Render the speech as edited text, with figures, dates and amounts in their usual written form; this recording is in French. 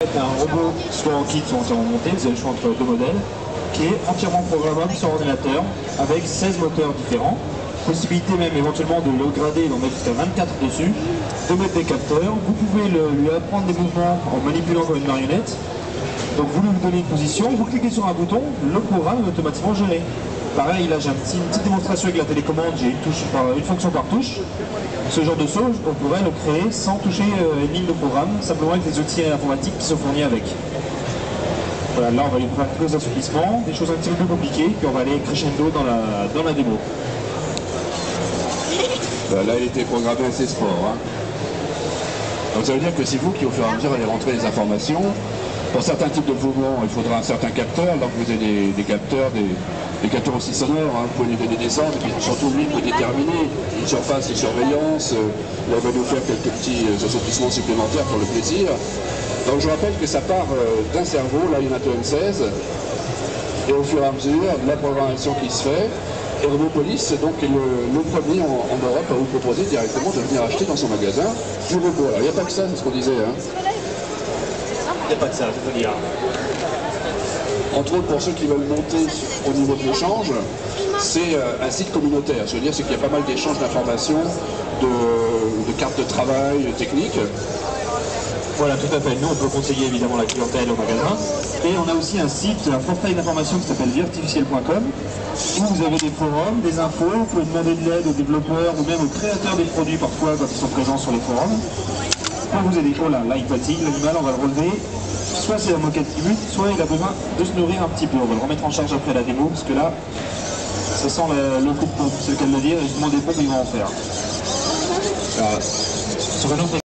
Un robot, soit en kit, soit entièrement monté, vous avez le choix entre deux modèles, qui est entièrement programmable sur ordinateur, avec 16 moteurs différents. Possibilité même éventuellement de le grader et d'en mettre jusqu'à 24 dessus, de mettre des capteurs. Vous pouvez lui apprendre des mouvements en manipulant comme une marionnette. Donc vous lui donnez une position, vous cliquez sur un bouton, le programme est automatiquement géré. Pareil, là j'ai une petite démonstration avec la télécommande, j'ai une fonction par touche. Ce genre de choses, on pourrait le créer sans toucher une ligne de programme, simplement avec des outils informatiques qui sont fournis avec. Voilà, là on va lui faire quelques assouplissements, des choses un petit peu plus compliquées, puis on va aller crescendo dans la démo. Là il était programmé assez sport. Hein. Donc ça veut dire que c'est vous qui au fur et à mesure allez rentrer les informations. Pour certains types de mouvements, il faudra un certain capteur, donc vous avez des capteurs, des capteurs aussi sonores, hein. Vous pouvez lui donner des ordres, et puis surtout lui peut déterminer une surface de surveillance, là il va nous faire quelques petits assouplissements supplémentaires pour le plaisir. Donc je rappelle que ça part d'un cerveau, là il y en a M16, et au fur et à mesure, de la programmation qui se fait, et Robopolis donc est le premier en Europe à vous proposer directement de venir acheter dans son magasin du robot. Alors il n'y a pas que ça, c'est ce qu'on disait. Hein. Il n'y a pas de ça, je peux dire. Entre autres, pour ceux qui veulent monter au niveau de l'échange, c'est un site communautaire. Je veux dire, c'est qu'il y a pas mal d'échanges d'informations, de cartes de travail techniques. Voilà, tout à fait. Nous, on peut conseiller évidemment la clientèle au magasin. Et on a aussi un site, un portail d'information qui s'appelle vieartificiel.com, où vous avez des forums, des infos, vous pouvez demander de l'aide aux développeurs ou même aux créateurs des produits parfois quand ils sont présents sur les forums. Pour vous aider. Oh là, là il fatigue, l'animal, on va le relever. Soit c'est la moquette qui bute, soit il a besoin de se nourrir un petit peu. On va le remettre en charge après la démo, parce que là, ça sent le coup de pompe, c'est le cas de le dire, et justement des pompes, ils vont en faire. Sur un autre